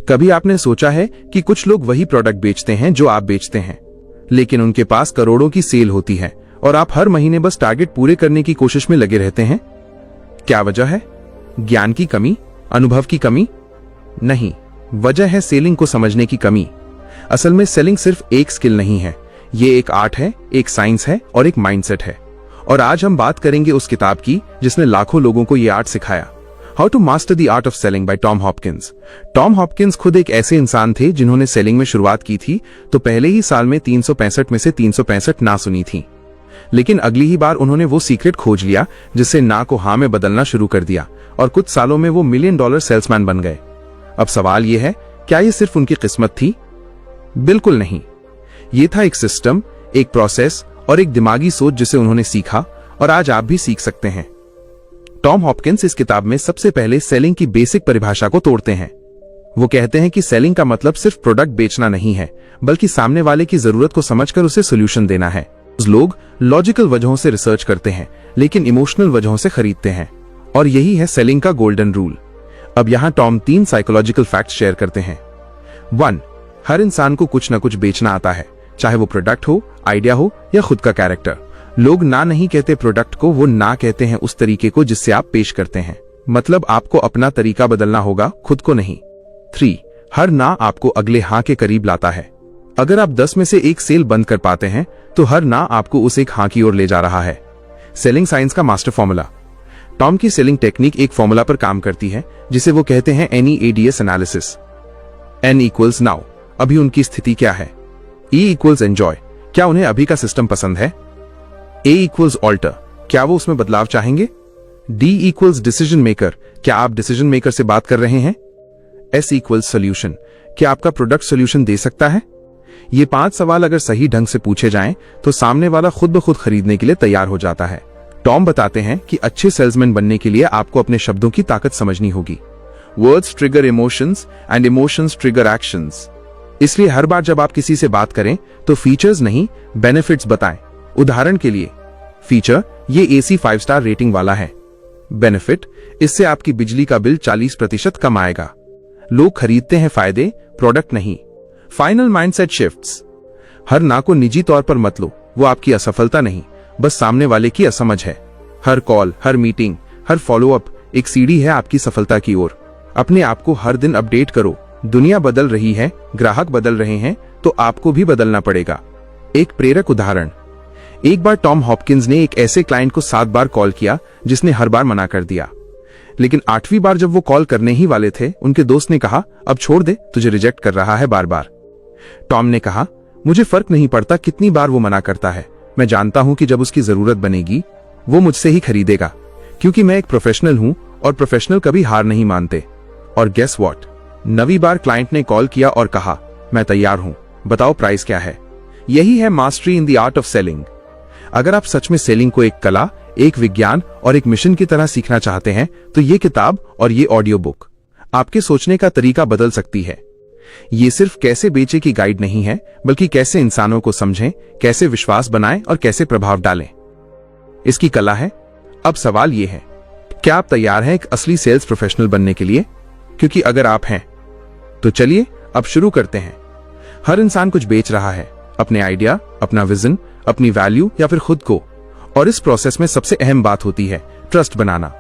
कभी आपने सोचा है कि कुछ लोग वही प्रोडक्ट बेचते हैं जो आप बेचते हैं, लेकिन उनके पास करोड़ों की सेल होती है और आप हर महीने बस टारगेट पूरे करने की कोशिश में लगे रहते हैं? क्या वजह है? ज्ञान की कमी? अनुभव की कमी? नहीं, वजह है सेलिंग को समझने की कमी। असल में सेलिंग सिर्फ एक स्किल नहीं है, ये एक आर्ट है, एक साइंस है और एक माइंडसेट है। और आज हम बात करेंगे उस किताब की जिसने लाखों लोगों को ये आर्ट सिखाया, how to master the art of selling by Tom Hopkins. Tom Hopkins खुद एक ऐसे इंसान थे जिन्होंने सेलिंग में शुरुआत की थी तो पहले ही साल में 365 में से 365 ना सुनी थी, लेकिन अगली ही बार उन्होंने वो सीक्रेट खोज लिया जिससे ना को हाँ में बदलना शुरू कर दिया और कुछ सालों में वो $1 मिलियन सेल्समैन बन गए। अब सवाल ये है, क्या ये सिर्फ उनकी किस्मत थी? बिल्कुल नहीं, ये था एक सिस्टम, एक प्रोसेस और एक दिमागी सोच जिसे उन्होंने सीखा और आज आप भी सीख सकते हैं। टॉम हॉपकिंस इस किताब में सबसे पहले सेलिंग की बेसिक परिभाषा को तोड़ते हैं। वो कहते हैं कि सेलिंग का मतलब सिर्फ प्रोडक्ट बेचना नहीं है, बल्कि सामने वाले की जरूरत को समझकर उसे सोल्यूशन देना है। लोग लॉजिकल वजहों से रिसर्च करते हैं लेकिन इमोशनल वजहों से खरीदते हैं, और यही है सेलिंग का गोल्डन रूल। अब यहां टॉम 3 साइकोलॉजिकल फैक्ट्स शेयर करते हैं। 1. हर इंसान को कुछ ना कुछ बेचना आता है, चाहे वो प्रोडक्ट हो, आइडिया हो या खुद का कैरेक्टर। लोग ना नहीं कहते प्रोडक्ट को, वो ना कहते हैं उस तरीके को जिससे आप पेश करते हैं। मतलब आपको अपना तरीका बदलना होगा, खुद को नहीं। 3. हर ना आपको अगले हाँ के करीब लाता है। अगर आप 10 में से एक सेल बंद कर पाते हैं तो हर ना आपको उस एक हाँ की ओर ले जा रहा है। सेलिंग साइंस का मास्टर फॉर्मूला। टॉम की सेलिंग टेक्निक एक फॉर्मूला पर काम करती है जिसे वो कहते हैं NEADS analysis. N equals now, अभी उनकी स्थिति क्या है। E इक्वल्स एंजॉय, क्या उन्हें अभी का सिस्टम पसंद है। A इक्वल्स ऑल्टर, क्या वो उसमें बदलाव चाहेंगे। D इक्वल्स डिसीजन मेकर, क्या आप डिसीजन मेकर से बात कर रहे हैं। S इक्वल्स सोल्यूशन, क्या आपका प्रोडक्ट सोल्यूशन दे सकता है। ये 5 सवाल अगर सही ढंग से पूछे जाएं तो सामने वाला खुद ब खुद खरीदने के लिए तैयार हो जाता है। टॉम बताते हैं कि अच्छे सेल्समैन बनने के लिए आपको अपने शब्दों की ताकत समझनी होगी। Words trigger emotions and emotions trigger actions. इसलिए हर बार जब आप किसी से बात करें तो फीचर्स नहीं, बेनिफिट्स बताएं। उदाहरण के लिए, फीचर, ये AC 5 स्टार रेटिंग वाला है। बेनिफिट, इससे आपकी बिजली का बिल 40% कम आएगा। लोग खरीदते हैं फायदे, प्रोडक्ट नहीं। Final mindset shifts. हर ना को निजी तौर पर मत लो, वो आपकी असफलता नहीं, बस सामने वाले की असमझ है। हर कॉल, हर मीटिंग, हर फॉलोअप एक सीढ़ी है आपकी सफलता की ओर। अपने आप को हर दिन अपडेट करो। दुनिया बदल रही है, ग्राहक बदल रहे हैं, तो आपको भी बदलना पड़ेगा। एक प्रेरक उदाहरण, एक बार टॉम हॉपकिंस ने एक ऐसे क्लाइंट को 7 बार कॉल किया जिसने हर बार मना कर दिया, लेकिन 8वीं बार जब वो कॉल करने ही वाले थे, उनके दोस्त ने कहा, अब छोड़ दे, तुझे रिजेक्ट कर रहा है बार बार। टॉम ने कहा, मुझे फर्क नहीं पड़ता कितनी बार वो मना करता है, मैं जानता हूं कि जब उसकी जरूरत बनेगी वो मुझसे ही खरीदेगा, क्योंकि मैं एक प्रोफेशनल हूं और प्रोफेशनल कभी हार नहीं मानते। और गेस व्हाट, 9वीं बार क्लाइंट ने कॉल किया और कहा, मैं तैयार हूं, बताओ प्राइस क्या है। यही है mastery in the art of selling. अगर आप सच में सेलिंग को एक कला, एक विज्ञान और एक मिशन की तरह सीखना चाहते हैं तो ये किताब और ये ऑडियो बुक आपके सोचने का तरीका बदल सकती है। ये सिर्फ कैसे बेचे की गाइड नहीं है, बल्कि कैसे इंसानों को समझें, कैसे विश्वास बनाएं और कैसे प्रभाव डालें, इसकी कला है। अब सवाल ये है, क्या आप तैयार हैं एक असली सेल्स प्रोफेशनल बनने के लिए? क्योंकि अगर आप हैं तो चलिए अब शुरू करते हैं। हर इंसान कुछ बेच रहा है, अपने आइडिया, अपना विजन, अपनी वैल्यू या फिर खुद को, और इस प्रोसेस में सबसे अहम बात होती है ट्रस्ट बनाना।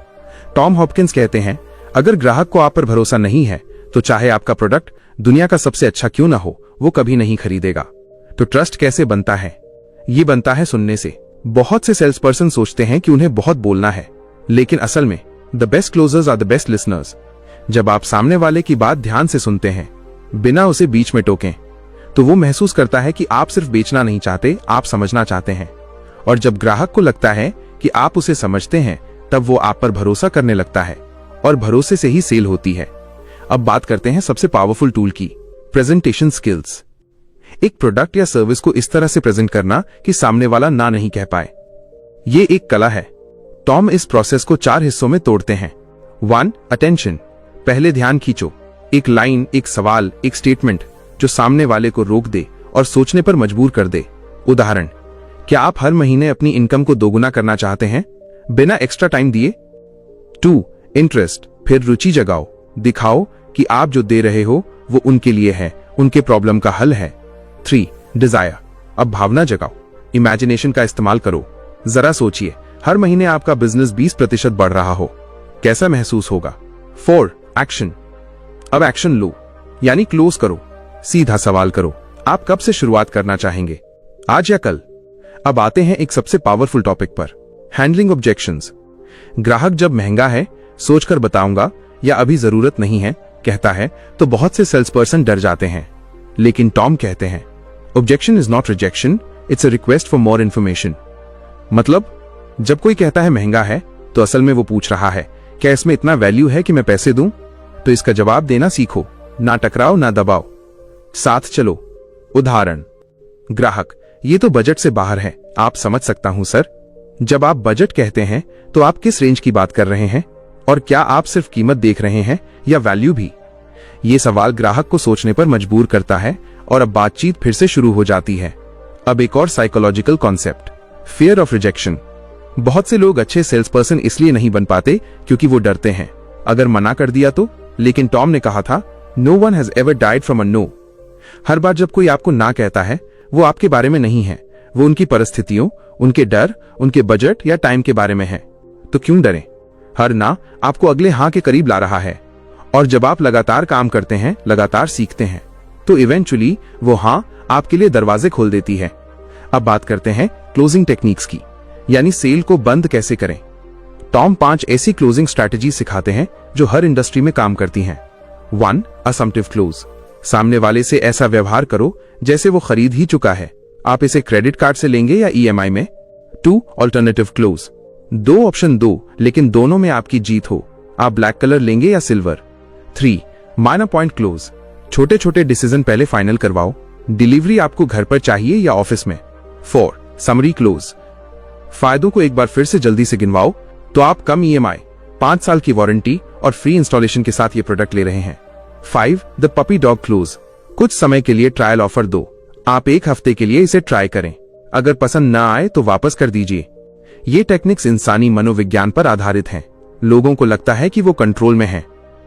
टॉम हॉपकिंस कहते हैं, अगर ग्राहक को आप पर भरोसा नहीं है तो चाहे आपका प्रोडक्ट दुनिया का सबसे अच्छा क्यों ना हो, वो कभी नहीं खरीदेगा। तो ट्रस्ट कैसे बनता है? ये बनता है सुनने से। बहुत से सेल्स पर्सन सोचते हैं कि उन्हें बहुत बोलना है, लेकिन असल में the best closers are the best listeners. जब आप सामने वाले की बात ध्यान से सुनते हैं, बिना उसे बीच में टोकें, तो वो महसूस करता है कि आप सिर्फ बेचना नहीं चाहते, आप समझना चाहते हैं। और जब ग्राहक को लगता है कि आप उसे समझते हैं, तब वो आप पर भरोसा करने लगता है, और भरोसे से ही सेल होती है। अब बात करते हैं सबसे पावरफुल टूल की, प्रेजेंटेशन स्किल्स। एक प्रोडक्ट या सर्विस को इस तरह से प्रेजेंट करना कि सामने वाला ना नहीं कह पाए, ये एक कला है। टॉम इस प्रोसेस को 4 हिस्सों में तोड़ते हैं। 1. अटेंशन, पहले ध्यान खींचो। एक लाइन, एक सवाल, एक स्टेटमेंट जो सामने वाले को रोक दे और सोचने पर मजबूर कर दे। उदाहरण, क्या आप हर महीने अपनी इनकम को दोगुना करना चाहते हैं बिना एक्स्ट्रा टाइम दिए? 2. इंटरेस्ट, फिर रुचि जगाओ, दिखाओ कि आप जो दे रहे हो वो उनके लिए है, उनके प्रॉब्लम का हल है। 3. डिजायर। अब भावना जगाओ, इमेजिनेशन का इस्तेमाल करो। जरा सोचिए, हर महीने आपका बिजनेस 20% बढ़ रहा हो, कैसा महसूस होगा। 4. एक्शन। अब एक्शन लो, यानी क्लोज करो। सीधा सवाल करो, आप कब से शुरुआत करना चाहेंगे, आज या कल। अब आते हैं एक सबसे पावरफुल टॉपिक पर, हैंडलिंग ऑब्जेक्शंस। ग्राहक जब महंगा है, सोचकर बताऊंगा, या अभी जरूरत नहीं है कहता है, तो बहुत से सेल्स पर्सन डर जाते हैं। लेकिन टॉम कहते हैं, objection is not rejection, it's a request for more information. मतलब जब कोई कहता है महंगा है, तो असल में वो पूछ रहा है, क्या इसमें इतना वैल्यू है कि मैं पैसे दूं? तो इसका जवाब देना सीखो, ना टकराओ ना दबाओ, साथ चलो। उदाहरण, ग्राहक, ये तो बजट से बाहर है, आप समझ सकता हूं सर। जब आप बजट कहते हैं तो आप किस रेंज की बात कर रहे हैं, और क्या आप सिर्फ कीमत देख रहे हैं या वैल्यू भी? ये सवाल ग्राहक को सोचने पर मजबूर करता है और अब बातचीत फिर से शुरू हो जाती है। अब एक और psychological concept, fear of rejection. बहुत से लोग अच्छे सेल्स पर्सन इसलिए नहीं बन पाते क्योंकि वो डरते हैं, अगर मना कर दिया तो। लेकिन टॉम ने कहा था, no one has ever died from a no. हर बार जब कोई आपको ना कहता है, वो आपके बारे में नहीं है, वो उनकी परिस्थितियों, उनके डर, उनके बजट या टाइम के बारे में है। तो क्यों डरें? हर ना आपको अगले हाँ के करीब ला रहा है, और जब आप लगातार काम करते हैं, लगातार सीखते हैं, तो इवेंचुअली वो हाँ आपके लिए दरवाजे खोल देती है। अब बात करते हैं क्लोजिंग टेक्निक्स की, यानी सेल को बंद कैसे करें। टॉम 5 ऐसी क्लोजिंग स्ट्रैटेजी सिखाते हैं जो हर इंडस्ट्री में काम करती हैं। 1. असम्पटिव क्लोज। सामने वाले से ऐसा व्यवहार करो जैसे वो खरीद ही चुका है, आप इसे क्रेडिट कार्ड से लेंगे या EMI में। 2. Alternative close. 2 ऑप्शन दो, लेकिन दोनों में आपकी जीत हो, आप ब्लैक कलर लेंगे या सिल्वर। 3. Minor point close. छोटे छोटे डिसीजन पहले फाइनल करवाओ, डिलीवरी आपको घर पर चाहिए या ऑफिस में। 4. Summary close. फायदों को एक बार फिर से जल्दी से गिनवाओ, तो आप कम EMI, 5 साल की वारंटी और फ्री इंस्टॉलेशन के साथ ये प्रोडक्ट ले रहे हैं। 5. The puppy dog close. कुछ समय के लिए ट्रायल ऑफर दो, आप 1 हफ्ते के लिए इसे ट्राई करें, अगर पसंद ना आए तो वापस कर दीजिए। ये टेक्निक्स इंसानी मनोविज्ञान पर आधारित हैं। लोगों को लगता है कि वो कंट्रोल में हैं,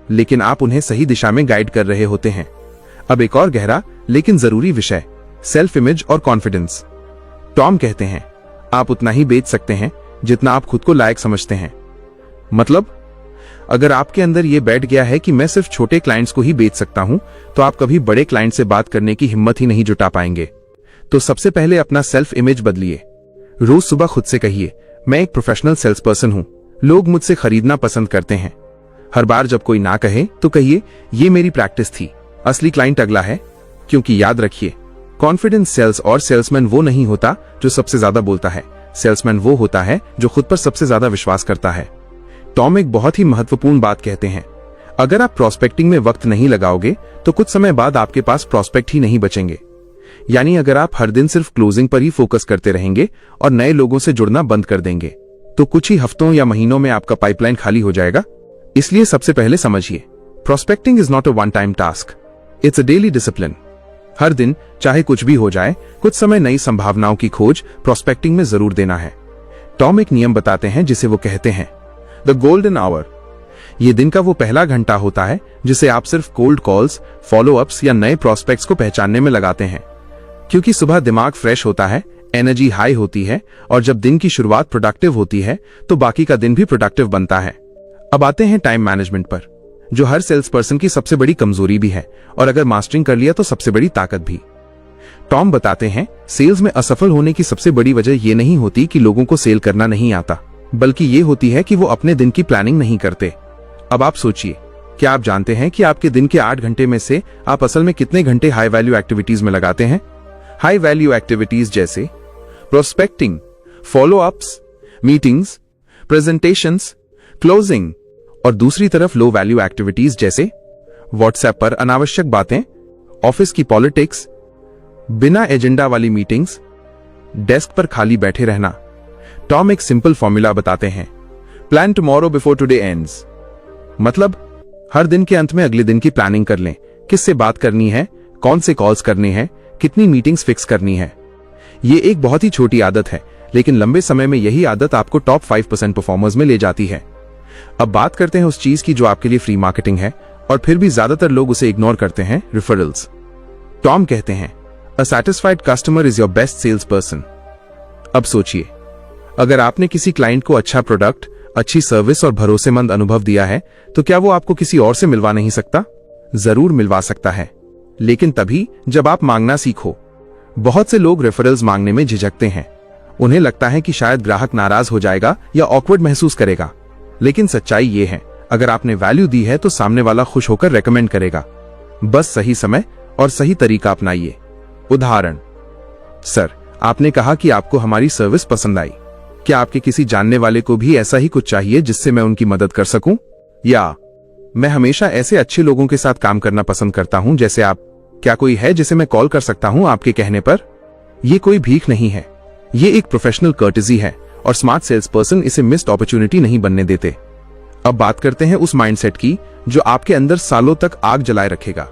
लेकिन आप उन्हें सही दिशा में गाइड कर रहे होते हैं। अब एक और गहरा लेकिन जरूरी विषय, सेल्फ इमेज और कॉन्फिडेंस। टॉम कहते हैं, आप उतना ही बेच सकते हैं जितना आप खुद को लायक समझते हैं। मतलब अगर आपके अंदर ये बैठ गया है कि मैं सिर्फ छोटे क्लाइंट्स को ही बेच सकता हूं, तो आप कभी बड़े क्लाइंट से बात करने की हिम्मत ही नहीं जुटा पाएंगे। तो सबसे पहले अपना सेल्फ इमेज बदलिए। रोज सुबह खुद से कहिए, मैं एक प्रोफेशनल सेल्स पर्सन हूं, लोग मुझसे खरीदना पसंद करते हैं। हर बार जब कोई ना कहे तो कहिए, ये मेरी प्रैक्टिस थी, असली क्लाइंट अगला है। क्योंकि याद रखिए, कॉन्फिडेंस सेल्स और सेल्समैन वो नहीं होता जो सबसे ज्यादा बोलता है, सेल्समैन वो होता है जो खुद पर सबसे ज्यादा विश्वास करता है। टॉम एक बहुत ही महत्वपूर्ण बात कहते हैं, अगर आप प्रोस्पेक्टिंग में वक्त नहीं लगाओगे तो कुछ समय बाद आपके पास प्रोस्पेक्ट ही नहीं बचेंगे। यानी अगर आप हर दिन सिर्फ क्लोजिंग पर ही फोकस करते रहेंगे और नए लोगों से जुड़ना बंद कर देंगे, तो कुछ ही हफ्तों या महीनों में आपका पाइपलाइन खाली हो जाएगा। इसलिए सबसे पहले समझिए, prospecting is not a one time task, it's a daily discipline. हर दिन चाहे कुछ भी हो जाए, कुछ समय नई संभावनाओं की खोज प्रोस्पेक्टिंग में जरूर देना है। टॉम एक नियम बताते हैं जिसे वो कहते हैं द गोल्डन आवर। ये दिन का वो पहला घंटा होता है जिसे आप सिर्फ कोल्ड कॉल्स, फॉलो अप्स या नए प्रोस्पेक्ट्स को पहचानने में लगाते हैं। क्योंकि सुबह दिमाग फ्रेश होता है, एनर्जी हाई होती है, और जब दिन की शुरुआत प्रोडक्टिव होती है तो बाकी का दिन भी प्रोडक्टिव बनता है। अब आते हैं टाइम मैनेजमेंट पर, जो हर सेल्स पर्सन की सबसे बड़ी कमजोरी भी है, और अगर मास्टरिंग कर लिया तो सबसे बड़ी ताकत भी। टॉम बताते हैं, सेल्स में असफल होने की सबसे बड़ी वजह यह नहीं होती कि लोगों को सेल करना नहीं आता, बल्कि ये होती है कि वो अपने दिन की प्लानिंग नहीं करते। अब आप सोचिए, क्या आप जानते हैं कि आपके दिन के 8 घंटे में से आप असल में कितने घंटे हाई वैल्यू एक्टिविटीज में लगाते हैं? हाई वैल्यू एक्टिविटीज जैसे prospecting, follow ups, meetings, presentations, closing, और दूसरी तरफ लो वैल्यू एक्टिविटीज जैसे व्हाट्सएप पर अनावश्यक बातें, ऑफिस की पॉलिटिक्स, बिना एजेंडा वाली मीटिंग्स, डेस्क पर खाली बैठे रहना। टॉम एक सिंपल फॉर्मूला बताते हैं, plan tomorrow before today ends. मतलब हर दिन के अंत में अगले दिन की प्लानिंग कर लें, किससे बात करनी है, कौन से कॉल्स करने हैं, कितनी मीटिंग्स फिक्स करनी है। ये एक बहुत ही छोटी आदत है, लेकिन लंबे समय में यही आदत आपको टॉप 5% परफॉर्मर्स में ले जाती है। अब बात करते हैं उस चीज की जो आपके लिए फ्री मार्केटिंग है, और फिर भी ज्यादातर लोग उसे इग्नोर करते हैं। रेफरल्स। टॉम कहते हैं, a satisfied customer is your best sales person. अब सोचिए, अगर आपने किसी क्लाइंट को अच्छा प्रोडक्ट, अच्छी सर्विस और भरोसेमंद अनुभव दिया है, तो क्या वो आपको किसी और से मिलवा नहीं सकता? जरूर मिलवा सकता है, लेकिन तभी जब आप मांगना सीखो। बहुत से लोग रेफरल्स मांगने में झिझकते हैं। उन्हें लगता है कि शायद ग्राहक नाराज हो जाएगा या ऑकवर्ड महसूस करेगा। लेकिन सच्चाई ये है, अगर आपने वैल्यू दी है तो सामने वाला खुश होकर रेकमेंड करेगा। बस सही समय और सही तरीका अपनाइए। उदाहरण, सर, आपने कहा कि आपको हमारी सर्विस पसंद आई। क्या आपके किसी जानने वाले को भी ऐसा ही कुछ चाहिए जिससे मैं उनकी मदद कर सकूं? या मैं हमेशा ऐसे अच्छे लोगों के साथ काम करना पसंद करता हूं जैसे आप। क्या कोई है जिसे मैं कॉल कर सकता हूं आपके कहने पर? ये कोई भीख नहीं है, ये एक प्रोफेशनल कर्टेसी है और स्मार्ट सेल्स पर्सन इसे मिस्ड अपॉर्चुनिटी नहीं बनने देते। अब बात करते हैं उस माइंडसेट की जो आपके अंदर सालों तक आग जलाए रखेगा।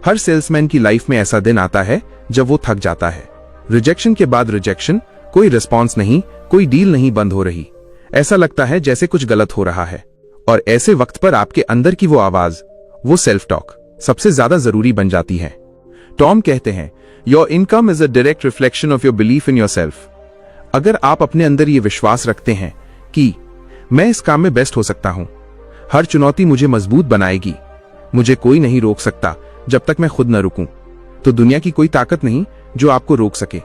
हर सेल्समैन की लाइफ में ऐसा दिन आता है जब वो थक जाता है। रिजेक्शन के बाद रिजेक्शन, कोई रिस्पॉन्स नहीं, कोई डील नहीं बंद हो रही। ऐसा लगता है जैसे कुछ गलत हो रहा है। और ऐसे वक्त पर आपके अंदर की वो आवाज, वो सेल्फ टॉक सबसे ज्यादा जरूरी बन जाती है। टॉम कहते हैं, your income is a direct reflection of your belief in yourself. अगर आप अपने अंदर ये विश्वास रखते हैं कि मैं इस काम में बेस्ट हो सकता हूं, हर चुनौती मुझे मजबूत बनाएगी, मुझे कोई नहीं रोक सकता जब तक मैं खुद न रुकूं, तो दुनिया की कोई ताकत नहीं जो आपको रोक सके।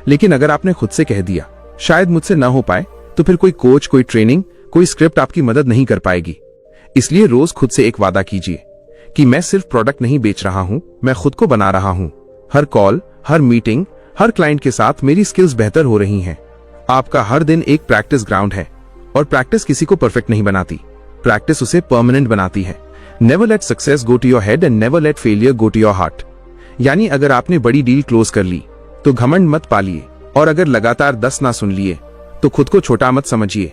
लेकिन अगर आपने खुद से कह दिया, शायद मुझसे ना हो पाए, तो फिर कोई कोच, कोई ट्रेनिंग, कोई स्क्रिप्ट आपकी मदद नहीं कर पाएगी। इसलिए रोज खुद से एक वादा कीजिए कि मैं सिर्फ प्रोडक्ट नहीं बेच रहा हूं, मैं खुद को बना रहा हूं। हर कॉल, हर मीटिंग, हर क्लाइंट के साथ मेरी स्किल्स बेहतर हो रही हैं। आपका हर दिन एक प्रैक्टिस ग्राउंड है और प्रैक्टिस किसी को परफेक्ट नहीं बनाती, प्रैक्टिस उसे परमानेंट बनाती है। Never let success go to your head and never let failure go to your heart. यानी अगर आपने बड़ी डील क्लोज कर ली तो घमंड मत पालिए, और अगर लगातार 10 ना सुन लिए तो खुद को छोटा मत समझिए,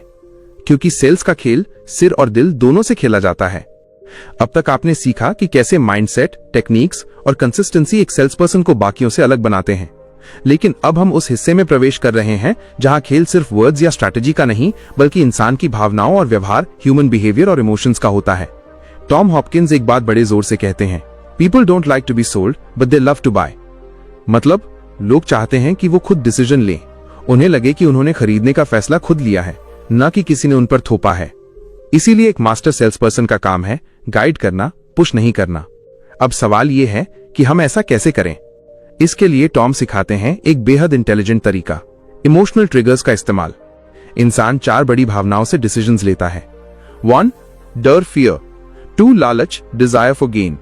क्योंकि सेल्स का खेल सिर और दिल दोनों से खेला जाता है। अब तक आपने सीखा कि कैसे माइंडसेट, टेक्निक्स और कंसिस्टेंसी एक सेल्स पर्सन को बाकियों से अलग बनाते हैं। लेकिन अब हम उस हिस्से में प्रवेश कर रहे हैं जहां खेल सिर्फ वर्ड्स या स्ट्रैटेजी का नहीं, बल्कि इंसान की भावनाओं और व्यवहार, ह्यूमन बिहेवियर और इमोशंस का होता है। टॉम हॉपकिंस एक बात बड़े जोर से कहते हैं, people don't like to be sold but they love to buy. मतलब लोग चाहते हैं कि वो खुद डिसीजन लें, उन्हें लगे कि उन्होंने खरीदने का फैसला खुद लिया है, न कि किसी ने उन पर थोपा है। इसीलिए एक मास्टर सेल्स पर्सन का काम है गाइड करना, पुश नहीं करना। अब सवाल यह है कि हम ऐसा कैसे करें? इसके लिए टॉम सिखाते हैं एक बेहद इंटेलिजेंट तरीका, इमोशनल ट्रिगर्स का इस्तेमाल। इंसान 4 बड़ी भावनाओं से डिसीजंस लेता है। 1 डर, फियर। 2 लालच, डिजायर फॉर गेन।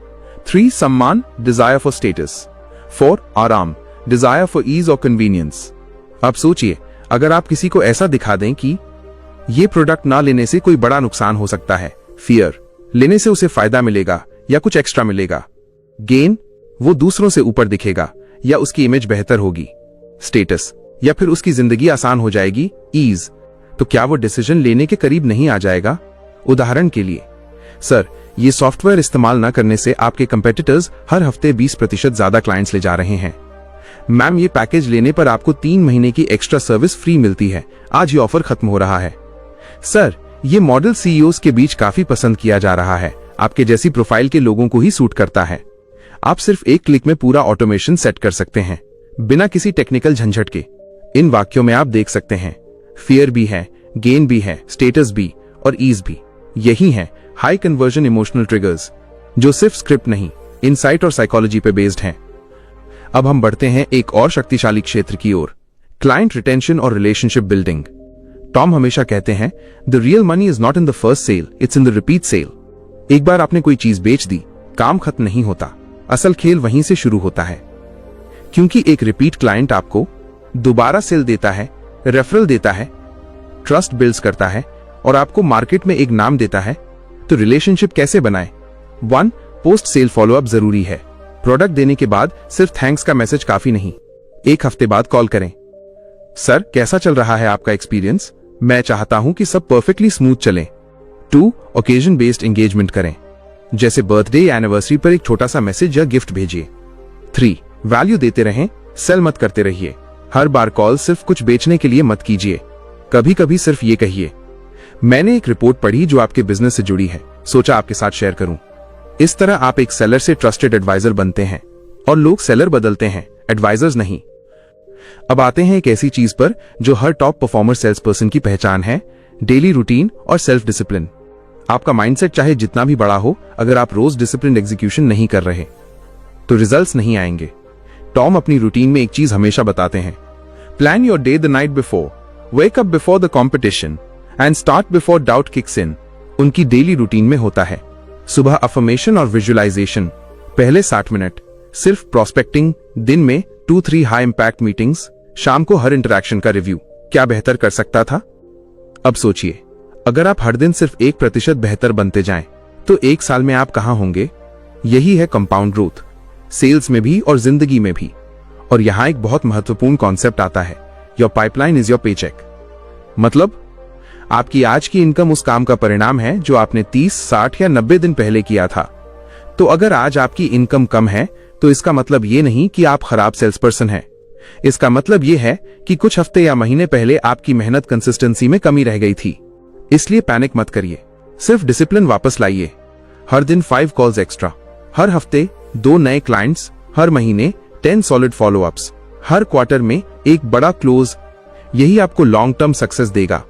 3 सम्मान, डिजायर फॉर स्टेटस। 4 आराम, डिजायर फॉर ईज और कन्वीनियंस। अब सोचिए, अगर आप किसी को ऐसा दिखा दें कि ये प्रोडक्ट ना लेने से कोई बड़ा नुकसान हो सकता है, फियर, लेने से उसे फायदा मिलेगा या कुछ एक्स्ट्रा मिलेगा। गेन, वो दूसरों से ऊपर दिखेगा या उसकी इमेज बेहतर होगी। स्टेटस, या फिर उसकी जिंदगी आसान हो जाएगी। ईज, तो क्या वो डिसीजन लेने के करीब नहीं आ जाएगा? उदाहरण के लिए, सर, ये सॉफ्टवेयर इस्तेमाल न करने से आपके कंपेटिटर्स हर हफ्ते 20% ज्यादा क्लाइंट्स ले जा रहे हैं। मैम, ये पैकेज लेने पर आपको 3 महीने की एक्स्ट्रा सर्विस फ्री मिलती है, आज ये ऑफर खत्म हो रहा है। सर, ये मॉडल सीईओज के बीच काफी पसंद किया जा रहा है, आपके जैसी प्रोफाइल के लोगों को ही सूट करता है। आप सिर्फ एक क्लिक में पूरा ऑटोमेशन सेट कर सकते हैं, बिना किसी टेक्निकल झंझट के। इन वाक्यों में आप देख सकते हैं, फियर भी है, गेन भी है, स्टेटस भी और ईज भी। यही है हाई कन्वर्जन इमोशनल ट्रिगर्स, जो सिर्फ स्क्रिप्ट नहीं, इनसाइट और साइकोलॉजी पे बेस्ड हैं। अब हम बढ़ते हैं एक और शक्तिशाली क्षेत्र की ओर, क्लाइंट रिटेंशन और रिलेशनशिप बिल्डिंग। टॉम हमेशा कहते हैं, the real money is not in the first sale, it's in the repeat sale. एक बार आपने कोई चीज बेच दी, काम खत्म नहीं होता, असल खेल वहीं से शुरू होता है। क्योंकि एक रिपीट क्लाइंट आपको दोबारा सेल देता है, रेफरल देता है, ट्रस्ट बिल्ड्स करता है और आपको मार्केट में एक नाम देता है। तो रिलेशनशिप कैसे बनाएं? 1 पोस्ट सेल फॉलोअप जरूरी है। प्रोडक्ट देने के बाद सिर्फ थैंक्स का मैसेज काफी नहीं, 1 हफ्ते बाद कॉल करें। सर, कैसा चल रहा है आपका एक्सपीरियंस? मैं चाहता हूं कि सब परफेक्टली स्मूथ चले। 2 ओकेजन बेस्ड एंगेजमेंट करें, जैसे बर्थडे या एनिवर्सरी पर एक छोटा सा मैसेज या गिफ्ट भेजिए। 3 वैल्यू देते रहें, सेल मत करते रहिए। हर बार कॉल सिर्फ कुछ बेचने के लिए मत कीजिए, कभी कभी सिर्फ ये कहिए, मैंने एक रिपोर्ट पढ़ी जो आपके बिजनेस से जुड़ी है, सोचा आपके साथ शेयर करूं। इस तरह आप एक सेलर से ट्रस्टेड एडवाइजर बनते हैं और लोग सेलर बदलते हैं, एडवाइजर्स नहीं। अब आते हैं एक ऐसी चीज पर जो हर टॉप परफॉर्मर सेल्स पर्सन की पहचान है, डेली रूटीन और सेल्फ डिसिप्लिन। आपका माइंडसेट चाहे जितना भी बड़ा हो, अगर आप रोज डिसिप्लिन एग्जीक्यूशन नहीं कर रहे तो रिजल्ट्स नहीं आएंगे। टॉम अपनी रूटीन में एक चीज हमेशा बताते हैं, plan your day the night before, wake up before the competition and start before doubt kicks in. उनकी डेली रूटीन में होता है सुबह अफर्मेशन और विजुअलाइजेशन, पहले 60 मिनट सिर्फ प्रोस्पेक्टिंग, दिन में 2-3 हाई इंपैक्ट मीटिंग्स, शाम को हर इंटरैक्शन का रिव्यू। क्या बेहतर कर सकता था? अब सोचिए, अगर आप हर दिन सिर्फ 1% बेहतर बनते जाएं, तो 1 साल में आप कहां होंगे? यही है कंपाउंड ग्रोथ, सेल्स में भी और जिंदगी में भी। और यहां एक बहुत महत्वपूर्ण कॉन्सेप्ट आता है, your pipeline is your paycheck. मतलब आपकी आज की इनकम उस काम का परिणाम है जो आपने 30, 60 या 90 दिन पहले किया था। तो अगर आज आपकी इनकम कम है, तो इसका मतलब ये नहीं कि आप खराब सेल्स पर्सन हैं। इसका मतलब ये है कि कुछ हफ्ते या महीने पहले आपकी मेहनत कंसिस्टेंसी में कमी रह गई थी। इसलिए पैनिक मत करिए, सिर्फ डिसिप्लिन वापस लाइए। हर दिन 5 कॉल्स एक्स्ट्रा, हर हफ्ते 2 नए क्लाइंट्स, हर महीने 10 सॉलिड फॉलोअप्स, हर क्वार्टर में एक बड़ा क्लोज। यही आपको लॉन्ग टर्म सक्सेस देगा।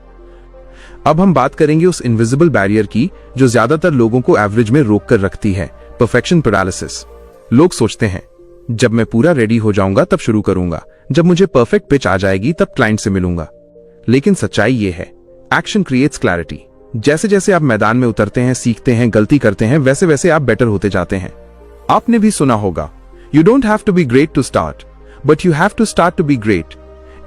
अब हम बात करेंगे उस इनविजिबल बैरियर की जो ज्यादातर लोगों को एवरेज में रोक कर रखती है, परफेक्शन पैरालिसिस। लोग सोचते हैं जब मैं पूरा रेडी हो जाऊंगा तब शुरू करूंगा, जब मुझे परफेक्ट पिच आ जाएगी तब क्लाइंट से मिलूंगा। लेकिन सच्चाई ये है, एक्शन क्रिएट्स क्लैरिटी। जैसे जैसे आप मैदान में उतरते हैं, सीखते हैं, गलती करते हैं, वैसे वैसे आप बेटर होते जाते हैं। आपने भी सुना होगा, you don't have to be great to start, but you have to start to be great.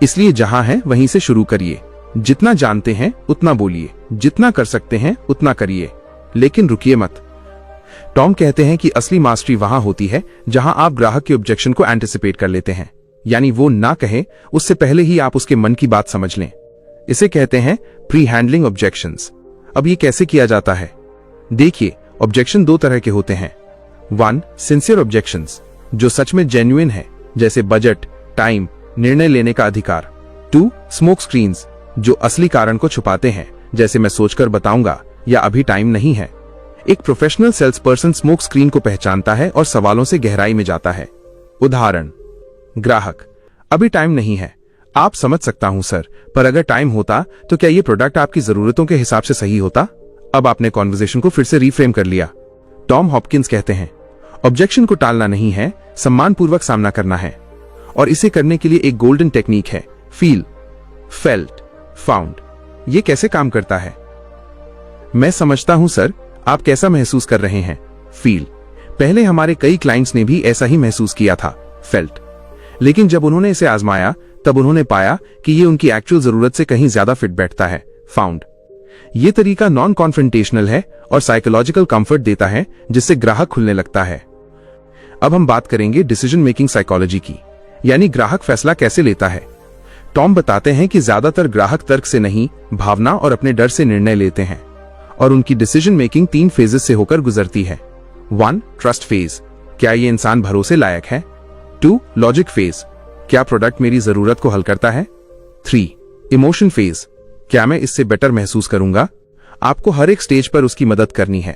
इसलिए जहां है वहीं से शुरू करिए। जितना जानते हैं उतना बोलिए, जितना कर सकते हैं उतना करिए, लेकिन रुकिए मत। टॉम कहते हैं कि असली मास्टरी वहां होती है जहां आप ग्राहक के ऑब्जेक्शन को एंटिसिपेट कर लेते हैं, यानी वो ना कहे उससे पहले ही आप उसके मन की बात समझ लें। इसे कहते हैं प्री हैंडलिंग ऑब्जेक्शंस। अब ये कैसे किया जाता है? देखिए, ऑब्जेक्शन 2 तरह के होते हैं। 1, सिंसियर ऑब्जेक्शंस, जो सच में जेन्युइन है, जैसे बजट, टाइम, निर्णय लेने का अधिकार। 2, स्मोक स्क्रीन्स, जो असली कारण को छुपाते हैं, जैसे मैं सोचकर बताऊंगा या अभी टाइम नहीं है। एक professional sales person smoke screen को पहचानता है और सवालों से गहराई में जाता है। उदाहरण, ग्राहक, अभी टाइम नहीं है। आप समझ सकता हूं सर, पर अगर टाइम होता तो क्या ये प्रोडक्ट आपकी जरूरतों के हिसाब से सही होता? अब आपने कॉन्वर्सेशन को फिर से रिफ्रेम कर लिया। टॉम हॉपकिंस कहते हैं, ऑब्जेक्शन को टालना नहीं है, सम्मानपूर्वक सामना करना है। और इसे करने के लिए एक गोल्डन टेक्निक है, फील, फेल्ट, फाउंड। ये कैसे काम करता है? मैं समझता हूं सर, आप कैसा महसूस कर रहे हैं, फील। पहले हमारे कई क्लाइंट्स ने भी ऐसा ही महसूस किया था, फेल्ट। लेकिन जब उन्होंने इसे आजमाया तब उन्होंने पाया कि ये उनकी एक्चुअल जरूरत से कहीं ज्यादा फिट बैठता है, फाउंड। ये तरीका नॉन कॉन्फ्रंटेशनल है और साइकोलॉजिकल कंफर्ट देता है, जिससे ग्राहक खुलने लगता है। अब हम बात करेंगे डिसीजन मेकिंग साइकोलॉजी की, यानी ग्राहक फैसला कैसे लेता है। टॉम बताते हैं कि ज्यादातर ग्राहक तर्क से नहीं, भावना और अपने डर से निर्णय लेते हैं, और उनकी डिसीजन मेकिंग 3 फेजेस से होकर गुजरती है। 1, ट्रस्ट फेज, क्या ये इंसान भरोसे लायक है। 2, लॉजिक फेज, क्या प्रोडक्ट मेरी जरूरत को हल करता है। 3, इमोशन फेज, क्या मैं इससे बेटर महसूस करूंगा। आपको हर एक स्टेज पर उसकी मदद करनी है।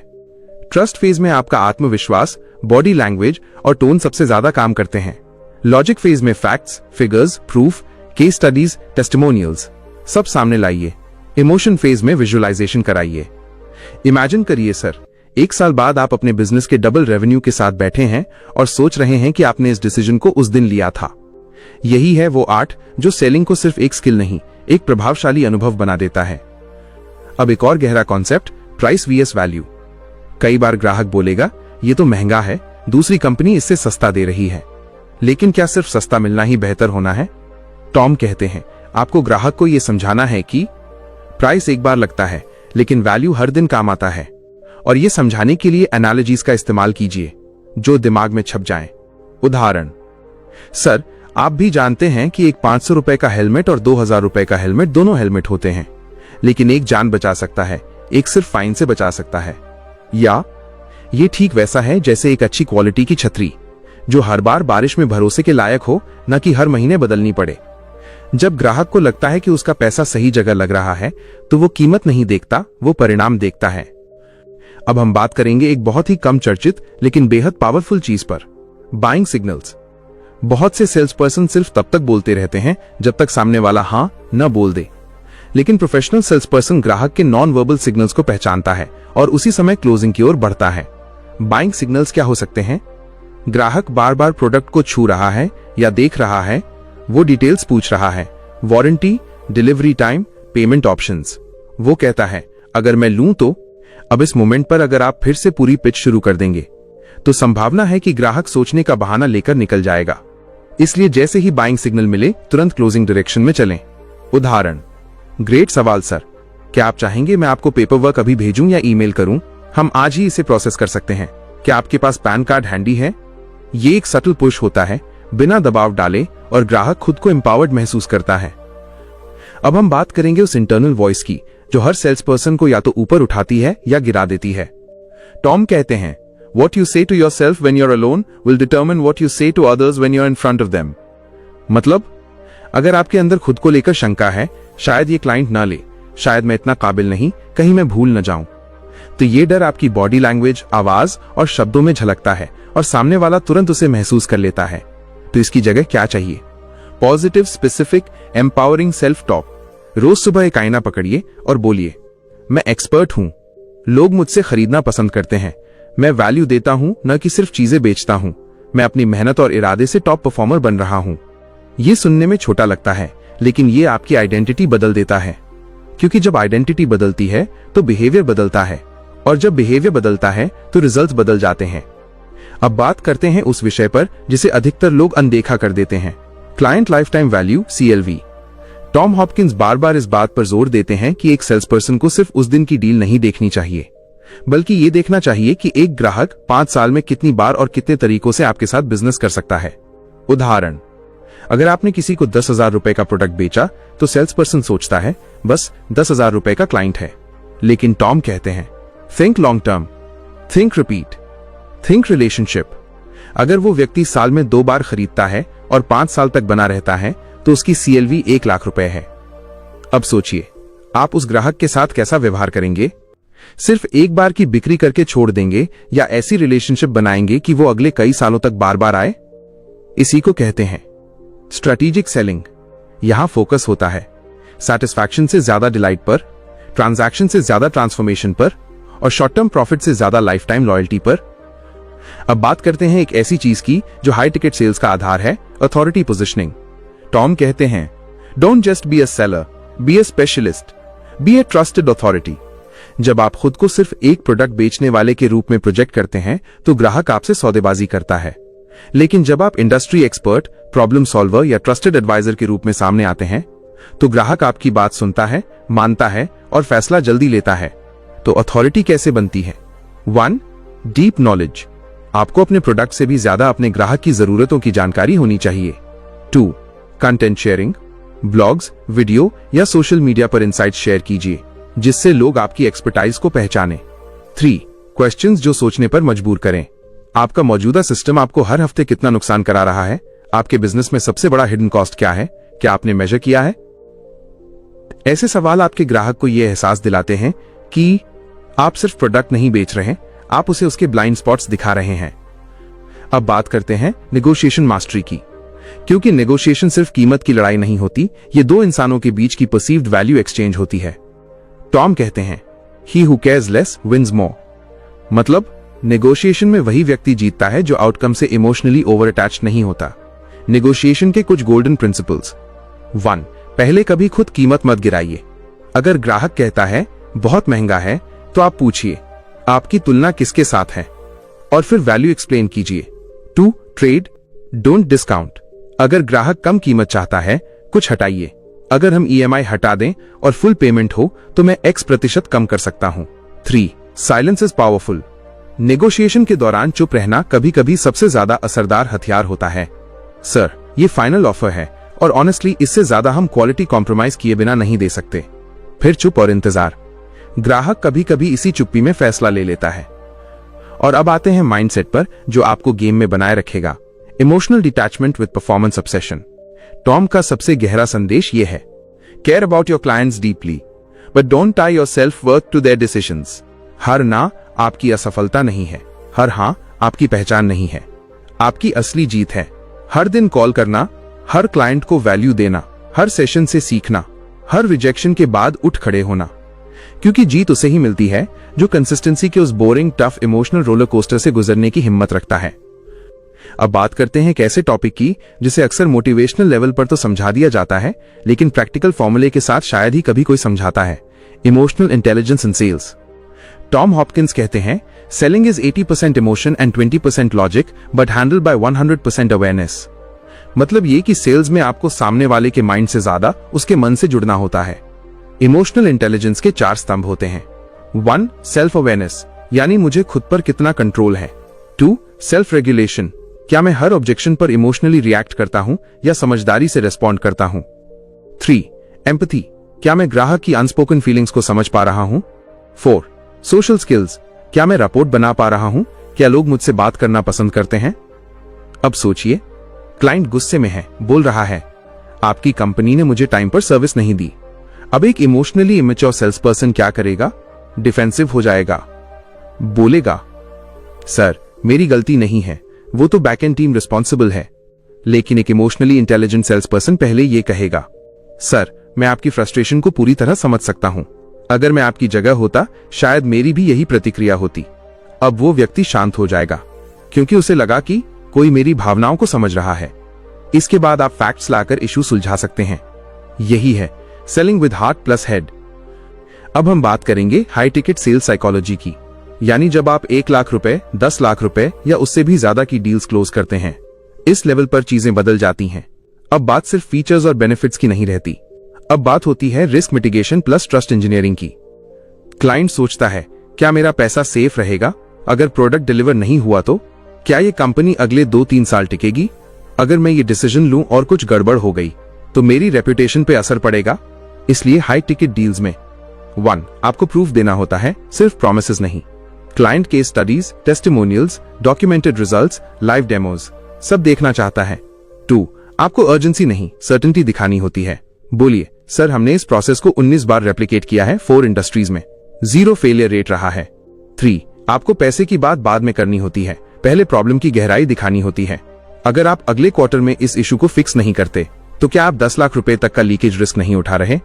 ट्रस्ट फेज में आपका आत्मविश्वास, बॉडी लैंग्वेज और टोन सबसे ज्यादा काम करते हैं। लॉजिक फेज में facts, figures, proof, case studies, testimonials सब सामने लाइए। इमोशन फेज में विजुअलाइजेशन कराइए। इमेजिन करिए सर, 1 साल बाद आप अपने बिजनेस के डबल रेवेन्यू के साथ बैठे हैं और सोच रहे हैं कि आपने इस डिसीजन को उस दिन लिया था। यही है वो आर्ट जो सेलिंग को सिर्फ एक स्किल नहीं, एक प्रभावशाली अनुभव बना देता है। अब एक और गहरा कॉन्सेप्ट, प्राइस वीएस वैल्यू। कई बार ग्राहक बोलेगा, ये तो महंगा है, दूसरी कंपनी इससे सस्ता दे रही है। लेकिन क्या सिर्फ सस्ता मिलना ही बेहतर होना है? टॉम कहते हैं, आपको ग्राहक को यह समझाना है कि प्राइस एक बार लगता है, लेकिन वैल्यू हर दिन काम आता है। और यह समझाने के लिए एनालॉजीज का इस्तेमाल कीजिए जो दिमाग में छप जाएं। उदाहरण, सर आप भी जानते हैं कि एक 500 रुपए का हेलमेट और 2000 रुपए का हेलमेट दोनों हेलमेट होते हैं, लेकिन एक जान बचा सकता है, एक सिर्फ फाइन से बचा सकता है। या ये ठीक वैसा है जैसे एक अच्छी क्वालिटी की छतरी जो हर बार बारिश में भरोसे के लायक हो, न कि हर महीने बदलनी पड़े। जब ग्राहक को लगता है कि उसका पैसा सही जगह लग रहा है, तो वो कीमत नहीं देखता, वो परिणाम देखता है। अब हम बात करेंगे एक बहुत ही कम चर्चित लेकिन बेहद पावरफुल चीज पर, बाइंग सिग्नल्स। बहुत से सेल्स पर्सन सिर्फ तब तक बोलते रहते हैं जब तक सामने वाला हां न बोल दे, लेकिन प्रोफेशनल सेल्स पर्सन ग्राहक के नॉन वर्बल सिग्नल्स को पहचानता है और उसी समय क्लोजिंग की ओर बढ़ता है। बाइंग सिग्नल्स क्या हो सकते हैं? ग्राहक बार बार प्रोडक्ट को छू रहा है या देख रहा है, वो डिटेल्स पूछ रहा है, warranty, delivery time, payment options. वो कहता है अगर मैं लूं तो। अब इस मोमेंट पर अगर आप फिर से पूरी पिच शुरू कर देंगे तो संभावना है कि ग्राहक सोचने का बहाना लेकर निकल जाएगा। इसलिए जैसे ही बाइंग सिग्नल मिले तुरंत क्लोजिंग डायरेक्शन में चलें। उदाहरण, ग्रेट सवाल सर, क्या आप चाहेंगे मैं आपको पेपर वर्क अभी भेजूं या ईमेल करूं? हम आज ही इसे प्रोसेस कर सकते हैं। क्या आपके पास पैन कार्ड हैंडी है? ये एक सटल पुश होता है, बिना दबाव डाले, और ग्राहक खुद को एम्पावर्ड महसूस करता है। अब हम बात करेंगे उस इंटरनल वॉइस की जो हर सेल्स पर्सन को या तो ऊपर उठाती है या गिरा देती है। टॉम कहते हैं, What you say to yourself when you're alone will determine what you say to others when you're in front of them. मतलब, अगर आपके अंदर खुद को लेकर शंका है, शायद ये क्लाइंट ना ले, शायद मैं इतना काबिल नहीं, कहीं मैं भूल न जाऊं, तो ये डर आपकी बॉडी लैंग्वेज, आवाज और शब्दों में झलकता है और सामने वाला तुरंत उसे महसूस कर लेता है। तो इसकी जगह क्या चाहिए? Positive, specific, empowering self talk. रोज सुबह एक आईना पकड़िए और बोलिए, मैं एक्सपर्ट हूं, लोग मुझसे खरीदना पसंद करते हैं, मैं वैल्यू देता हूं, न कि सिर्फ चीजें बेचता हूं, मैं अपनी मेहनत और इरादे से टॉप परफॉर्मर बन रहा हूं। ये सुनने में छोटा लगता है, लेकिन ये आपकी आइडेंटिटी बदल देता है, क्योंकि जब आइडेंटिटी बदलती है तो बिहेवियर बदलता है, और जब बिहेवियर बदलता है तो रिजल्ट्स बदल जाते हैं। अब बात करते हैं उस विषय पर जिसे अधिकतर लोग अनदेखा कर देते हैं, client lifetime value, CLV। Tom Hopkins बार बार इस बात पर जोर देते हैं कि एक सेल्स पर्सन को सिर्फ उस दिन की डील नहीं देखनी चाहिए, बल्कि ये देखना चाहिए कि एक ग्राहक 5 साल में कितनी बार और कितने तरीकों से आपके साथ बिजनेस कर सकता है। उदाहरण, अगर आपने किसी को 10,000 रुपए का प्रोडक्ट बेचा तो सेल्स पर्सन सोचता है बस 10,000 रुपए का क्लाइंट है, लेकिन टॉम कहते हैं, think long term, think repeat, think relationship. अगर वो व्यक्ति साल में 2 बार खरीदता है और 5 साल तक बना रहता है तो उसकी CLV 1 लाख रुपए है। अब सोचिए, आप उस ग्राहक के साथ कैसा व्यवहार करेंगे? सिर्फ एक बार की बिक्री करके छोड़ देंगे या ऐसी रिलेशनशिप बनाएंगे कि वो अगले कई सालों तक बार बार आए? इसी को कहते हैं स्ट्रेटेजिक सेलिंग। यहां फोकस होता है सैटिस्फैक्शन से ज्यादा डिलाइट पर, ट्रांजैक्शन से ज्यादा ट्रांसफॉर्मेशन पर, और शॉर्ट टर्म प्रॉफिट से ज्यादा लाइफ टाइम लॉयल्टी पर। अब बात करते हैं एक ऐसी चीज की जो हाई टिकट सेल्स का आधार है, अथॉरिटी पोजिशनिंग। टॉम कहते हैं, don't just be a seller, be a specialist, be a trusted authority. जब आप खुद को सिर्फ एक प्रोडक्ट बेचने वाले के रूप में प्रोजेक्ट करते हैं तो ग्राहक आपसे सौदेबाजी करता है, लेकिन जब आप इंडस्ट्री एक्सपर्ट, प्रॉब्लम सॉल्वर या ट्रस्टेड एडवाइजर के रूप में सामने आते हैं तो ग्राहक आपकी बात सुनता है, मानता है और फैसला जल्दी लेता है। तो अथॉरिटी कैसे बनती है? 1. Deep knowledge. आपको अपने प्रोडक्ट से भी ज्यादा अपने ग्राहक की जरूरतों की जानकारी होनी चाहिए। 2. Content sharing. ब्लॉग्स, वीडियो या सोशल मीडिया पर इनसाइट्स शेयर कीजिए जिससे लोग आपकी एक्सपर्टाइज को पहचाने। 3. क्वेश्चंस जो सोचने पर मजबूर करें। आपका मौजूदा सिस्टम आपको हर हफ्ते कितना नुकसान करा रहा है? आपके बिजनेस में सबसे बड़ा हिडन कॉस्ट क्या है? क्या आपने मेजर किया है? ऐसे सवाल आपके ग्राहक को यह एहसास दिलाते हैं कि आप सिर्फ प्रोडक्ट नहीं बेच रहे, आप उसे उसके ब्लाइंड स्पॉट्स दिखा रहे हैं। अब बात करते हैं नेगोशिएशन मास्टरी की, क्योंकि नेगोशिएशन सिर्फ कीमत की लड़ाई नहीं होती, ये 2 इंसानों के बीच की परसीव्ड वैल्यू एक्सचेंज होती है। टॉम कहते हैं, he who cares less wins more. मतलब, नेगोशिएशन में वही व्यक्ति जीतता है जो आउटकम से इमोशनली ओवर अटैच नहीं होता। नेगोशिएशन के कुछ गोल्डन प्रिंसिपल्स। 1. पहले कभी खुद कीमत मत गिराइए। अगर ग्राहक कहता है बहुत महंगा है तो आप पूछिए आपकी तुलना किसके साथ है, और फिर वैल्यू एक्सप्लेन कीजिए। 2. Trade, don't discount. अगर ग्राहक कम कीमत चाहता है, कुछ हटाइए। अगर हम EMI हटा दें और फुल पेमेंट हो तो मैं X% कम कर सकता हूं। 3. Silence is powerful. नेगोशिएशन के दौरान चुप रहना कभी कभी सबसे ज्यादा असरदार हथियार होता है। सर, ये फाइनल ऑफर है और ऑनेस्टली इससे ज्यादा हम क्वालिटी कॉम्प्रोमाइज किए बिना नहीं दे सकते। फिर चुप और इंतजार। ग्राहक कभी कभी इसी चुप्पी में फैसला ले लेता है। और अब आते हैं माइंडसेट पर जो आपको गेम में बनाए रखेगा, emotional detachment with performance obsession. Tom का सबसे गहरा संदेश यह है, care about your clients deeply but don't tie your self worth to their decisions. हर ना आपकी असफलता नहीं है, हर हाँ आपकी पहचान नहीं है। आपकी असली जीत है हर दिन कॉल करना, हर क्लाइंट को वैल्यू देना, हर सेशन से सीखना, हर रिजेक्शन के बाद उठ खड़े होना। क्योंकि जीत उसे ही मिलती है जो कंसिस्टेंसी के उस boring tough emotional roller coaster से गुजरने की हिम्मत रखता है। अब बात करते हैं एक ऐसे टॉपिक की जिसे अक्सर मोटिवेशनल लेवल पर तो समझा दिया जाता है, लेकिन प्रैक्टिकल फॉर्मूले के साथ शायद ही कभी कोई समझाता है। इमोशनल इंटेलिजेंस इन सेल्स। टॉम हॉपकिंस कहते हैं, selling is 80% emotion and 20% logic but handled by 100% awareness. मतलब ये कि सेल्स में आपको सामने वाले के माइंड से ज्यादा उसके मन से जुड़ना होता है। इमोशनल इंटेलिजेंस के 4 स्तंभ होते हैं। 1. सेल्फ अवेयरनेस, यानी मुझे खुद पर कितना कंट्रोल है। 2. सेल्फ रेगुलेशन, क्या मैं हर ऑब्जेक्शन पर इमोशनली रिएक्ट करता हूं या समझदारी से रिस्पॉन्ड करता हूं। 3. एम्पैथी, क्या मैं ग्राहक की अनस्पोकन फीलिंग्स को समझ पा रहा हूं। 4. सोशल स्किल्स, क्या मैं रिपोर्ट बना पा रहा हूं, क्या लोग मुझसे बात करना पसंद करते हैं। अब सोचिए, क्लाइंट गुस्से में है, बोल रहा है, आपकी कंपनी ने मुझे टाइम पर सर्विस नहीं दी। अब एक इमोशनली इमेच्योर सेल्स पर्सन क्या करेगा? डिफेंसिव हो जाएगा, बोलेगा, सर मेरी गलती नहीं है, वो तो बैकएंड टीम रिस्पॉन्सिबल है। लेकिन एक इमोशनली इंटेलिजेंट सेल्स पर्सन पहले ये कहेगा, सर मैं आपकी फ्रस्ट्रेशन को पूरी तरह समझ सकता हूं, अगर मैं आपकी जगह होता शायद मेरी भी यही प्रतिक्रिया होती। अब वो व्यक्ति शांत हो जाएगा क्योंकि उसे लगा कि कोई मेरी भावनाओं को समझ रहा है। इसके बाद आप फैक्ट्स लाकर इशू सुलझा सकते हैं। यही है selling with heart plus head. अब हम बात करेंगे हाई टिकट सेल्स साइकोलॉजी की, यानी जब आप 1 लाख रुपए, 10 लाख रुपए या उससे भी ज्यादा की डील्स क्लोज करते हैं। इस लेवल पर चीजें बदल जाती हैं। अब बात सिर्फ फीचर्स और बेनिफिट्स की नहीं रहती, अब बात होती है risk mitigation plus trust engineering की। क्लाइंट सोचता है, क्या मेरा पैसा सेफ रहेगा? अगर प्रोडक्ट डिलीवर नहीं हुआ तो क्या ये कंपनी अगले 2-3 साल टिकेगी? अगर मैं ये डिसीजन लूं और कुछ गड़बड़ हो गई तो मेरी रेपुटेशन पे असर पड़ेगा। इसलिए हाई टिकट डील्स में 1. आपको प्रूफ देना होता है, सिर्फ प्रॉमिसेस नहीं। Client case studies, testimonials, documented results, live demos सब देखना चाहता है। 2. आपको अर्जेंसी नहीं, सर्टेनिटी दिखानी होती है। बोलिए, सर हमने इस प्रोसेस को 19 बार रेप्लिकेट किया है 4 इंडस्ट्रीज में, 0 फेलियर रेट रहा है। 3. आपको पैसे की बात बाद में करनी होती है, पहले प्रॉब्लम की गहराई दिखानी होती है। अगर आप अगले क्वार्टर में इस इशू को फिक्स नहीं करते तो क्या आप 10 लाख रुपए तक का लीकेज रिस्क नहीं उठा रहे?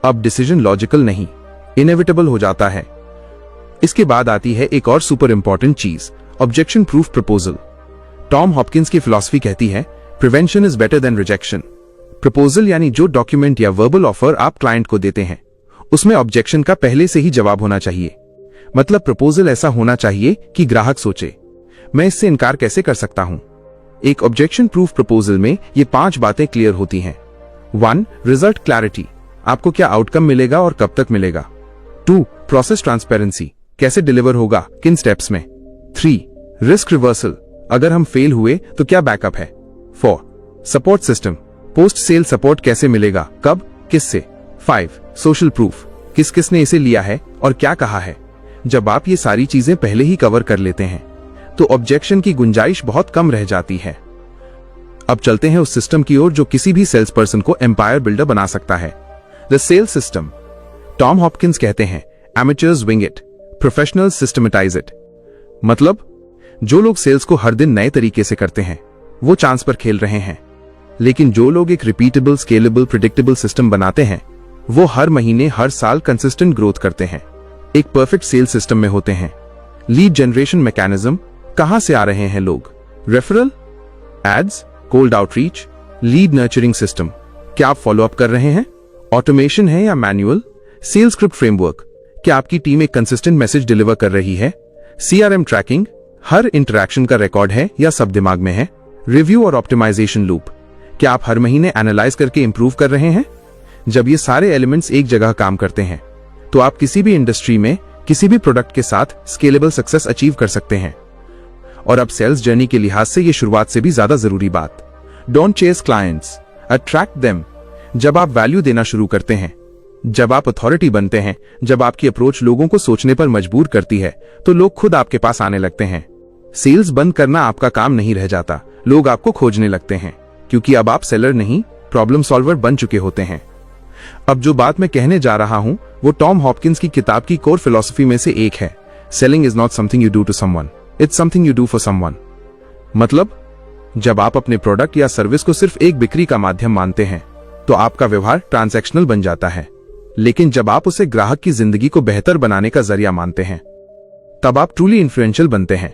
अब डिसीजन लॉजिकल नहीं, इनएविटेबल हो जाता है। इसके बाद आती है एक और सुपर इंपॉर्टेंट चीज, objection proof proposal. Tom Hopkins की फिलॉसफी कहती है, prevention is better than rejection. Proposal यानी जो डॉक्यूमेंट या वर्बल ऑफर आप क्लाइंट को देते हैं उसमें ऑब्जेक्शन का पहले से ही जवाब होना चाहिए। मतलब प्रपोजल ऐसा होना चाहिए कि ग्राहक सोचे, मैं इससे इनकार कैसे कर सकता हूं। एक ऑब्जेक्शन प्रूफ प्रपोजल में ये 5 बातें क्लियर होती हैं। 1. रिजल्ट क्लैरिटी, आपको क्या आउटकम मिलेगा और कब तक मिलेगा। 2. प्रोसेस ट्रांसपेरेंसी, कैसे डिलीवर होगा, किन स्टेप्स में। 3. रिस्क रिवर्सल, अगर हम फेल हुए तो क्या बैकअप है। 4. Support system, post sale support कैसे मिलेगा, कब, किससे। 5. सोशल प्रूफ, किस किस ने इसे लिया है और क्या कहा है। जब आप ये सारी चीजें पहले ही कवर कर लेते हैं तो ऑब्जेक्शन की गुंजाइश बहुत कम रह जाती है। अब चलते हैं उस सिस्टम की ओर जो किसी भी सेल्स पर्सन को एम्पायर बिल्डर बना सकता है, the sales system. Tom Hopkins कहते हैं, amateurs wing it, professionals systematize it. मतलब जो लोग सेल्स को हर दिन नए तरीके से करते हैं वो चांस पर खेल रहे हैं, लेकिन जो लोग एक रिपीटेबल, स्केलेबल, प्रिडिक्टेबल सिस्टम बनाते हैं वो हर महीने, हर साल कंसिस्टेंट ग्रोथ करते हैं, एक परफेक्ट सेल्स सिस्टम में होते हैं। लीड जनरेशन मैकेनिज्म, कहां से आ रहे हैं लोग, referral, ads, cold outreach, lead nurturing system, क्या आप फॉलो अप कर रहे हैं, ऑटोमेशन है या मैनुअल, सेल्स स्क्रिप्ट फ्रेमवर्क, क्या आपकी टीम एक कंसिस्टेंट मैसेज डिलीवर कर रही है, सीआरएम ट्रैकिंग, हर इंटरैक्शन का रिकॉर्ड है या सब दिमाग में है, रिव्यू और ऑप्टिमाइजेशन लूप, क्या आप हर महीने एनालाइज करके इंप्रूव कर रहे हैं। जब ये सारे एलिमेंट्स एक जगह काम करते हैं तो आप किसी भी इंडस्ट्री में किसी भी प्रोडक्ट के साथ स्केलेबल सक्सेस अचीव कर सकते हैं। और अब सेल्स जर्नी के लिहाज से ये शुरुआत से भी ज्यादा जरूरी बात, don't chase clients, attract them. जब आप वैल्यू देना शुरू करते हैं, जब आप अथॉरिटी बनते हैं, जब आपकी अप्रोच लोगों को सोचने पर मजबूर करती है तो लोग खुद आपके पास आने लगते हैं। सेल्स बंद करना आपका काम नहीं रह जाता, लोग आपको खोजने लगते हैं क्योंकि अब आप सेलर नहीं, प्रॉब्लम सॉल्वर बन चुके होते हैं। अब जो बात मैं कहने जा रहा हूं वो टॉम हॉपकिंस की किताब की कोर फिलॉसफी में से एक है, selling is not something you do to someone, it's something you do for someone. मतलब जब आप अपने प्रोडक्ट या सर्विस को सिर्फ एक बिक्री का माध्यम मानते हैं तो आपका व्यवहार ट्रांजैक्शनल बन जाता है, लेकिन जब आप उसे ग्राहक की जिंदगी को बेहतर बनाने का जरिया मानते हैं तब आप ट्रूली इन्फ्लुएंशियल बनते हैं।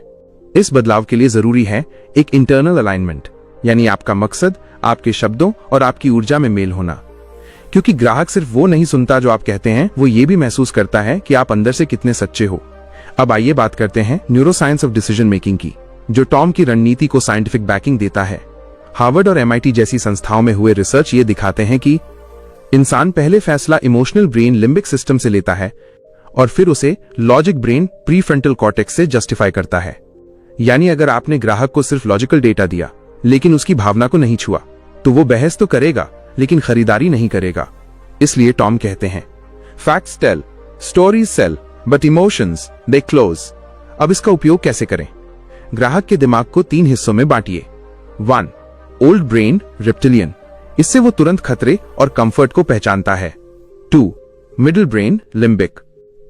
इस बदलाव के लिए जरूरी है एक इंटरनल अलाइनमेंट, यानी आपका मकसद, आपके शब्दों और आपकी ऊर्जा में मेल होना। क्योंकि ग्राहक सिर्फ वो नहीं सुनता जो आप कहते हैं, वो ये भी महसूस करता है कि आप अंदर से कितने सच्चे हो। अब आइए बात करते हैं न्यूरोसाइंस ऑफ डिसीजन मेकिंग की, जो टॉम की रणनीति को साइंटिफिक बैकिंग देता है। हार्वर्ड और MIT जैसी संस्थाओं में हुए रिसर्च ये दिखाते हैं कि इंसान पहले फैसला इमोशनल ब्रेन लिम्बिक सिस्टम से लेता है और फिर उसे लॉजिक ब्रेन प्रीफ्रंटल कॉर्टेक्स से जस्टिफाई करता है। यानी अगर आपने ग्राहक को सिर्फ लॉजिकल डेटा दिया लेकिन उसकी भावना को नहीं छुआ तो वो बहस तो करेगा लेकिन खरीदारी नहीं करेगा। इसलिए टॉम कहते हैं, facts tell, stories sell, but emotions they close. अब इसका उपयोग कैसे करें? ग्राहक के दिमाग को 3 हिस्सों में बांटिए। 1. ओल्ड ब्रेन रिप्टिलियन, इससे वो तुरंत खतरे और कंफर्ट को पहचानता है। 2. मिडिल ब्रेन लिम्बिक,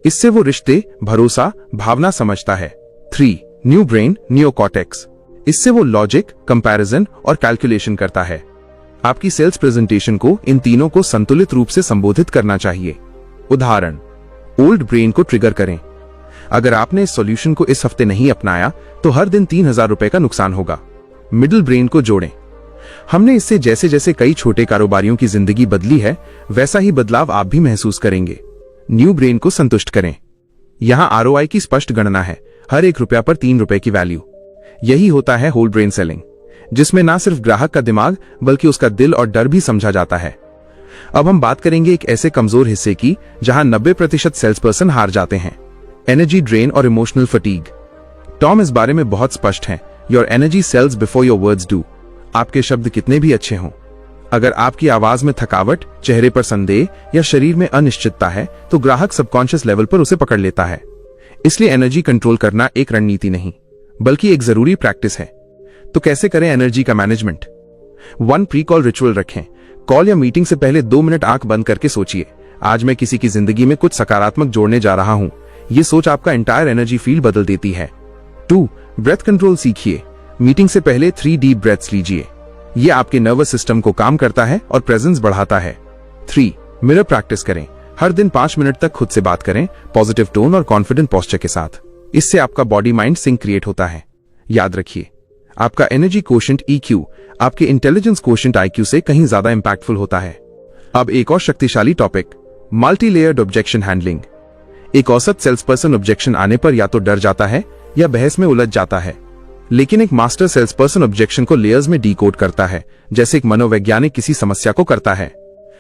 इससे वो रिश्ते, भरोसा, भावना समझता है। 3. न्यू ब्रेन नियोकॉर्टेक्स, इससे वो लॉजिक, कंपैरिजन और कैलकुलेशन करता है। आपकी सेल्स प्रेजेंटेशन को इन तीनों को संतुलित रूप से संबोधित करना चाहिए। उदाहरण, ओल्ड ब्रेन को ट्रिगर करें। अगर आपने इस सॉल्यूशन को इस हफ्ते नहीं अपनाया तो हर दिन 3000 रुपए का नुकसान होगा। मिडिल ब्रेन को जोड़ें। हमने इससे जैसे जैसे कई छोटे कारोबारियों की जिंदगी बदली है वैसा ही बदलाव आप भी महसूस करेंगे। न्यू ब्रेन को संतुष्ट करें। यहां ROI की स्पष्ट गणना है, हर 1 रुपया पर 3 रुपए की वैल्यू। यही होता है होल ब्रेन सेलिंग, जिसमें ना सिर्फ ग्राहक का दिमाग बल्कि उसका दिल और डर भी समझा जाता है। अब हम बात करेंगे एक ऐसे कमजोर हिस्से की जहां 90% सेल्स पर्सन हार जाते हैं, एनर्जी ड्रेन और इमोशनल फटीग। टॉम इस बारे में बहुत स्पष्ट है, your energy sells before your words do. आपके शब्द कितने भी अच्छे हों, अगर आपकी आवाज में थकावट, चेहरे पर संदेह या शरीर में अनिश्चितता है तो ग्राहक सबकॉन्शियस लेवल पर उसे पकड़ लेता है। इसलिए एनर्जी कंट्रोल करना एक रणनीति नहीं बल्कि एक जरूरी प्रैक्टिस है। तो कैसे करें एनर्जी का मैनेजमेंट? 1. प्री कॉल रिचुअल रखें। कॉल या मीटिंग से पहले 2 मिनट आंख बंद करके सोचिए, आज मैं किसी की जिंदगी में कुछ सकारात्मक जोड़ने जा रहा हूं। ये सोच आपका एंटायर एनर्जी फील्ड बदल देती है। 2. ब्रेथ कंट्रोल सीखिए। मीटिंग से पहले 3 डीप ब्रेथ्स लीजिए। ये आपके नर्वस सिस्टम को काम करता है और प्रेजेंस बढ़ाता है। 3. मिरर प्रैक्टिस करें। हर दिन 5 मिनट तक खुद से बात करें, पॉजिटिव टोन और कॉन्फिडेंट पोस्चर के साथ। इससे आपका बॉडी माइंड सिंक क्रिएट होता है। याद रखिए, आपका एनर्जी कोशेंट EQ आपके इंटेलिजेंस कोशेंट IQ से कहीं ज्यादा इंपैक्टफुल होता है। अब एक और शक्तिशाली topic, multi layered objection handling. एक औसत सेल्स पर्सन ऑब्जेक्शन आने पर या तो डर जाता है या बहस में उलझ जाता है, लेकिन एक मास्टर सेल्स पर्सन ऑब्जेक्शन को लेयर्स में डीकोड करता है, जैसे एक मनोवैज्ञानिक किसी समस्या को करता है।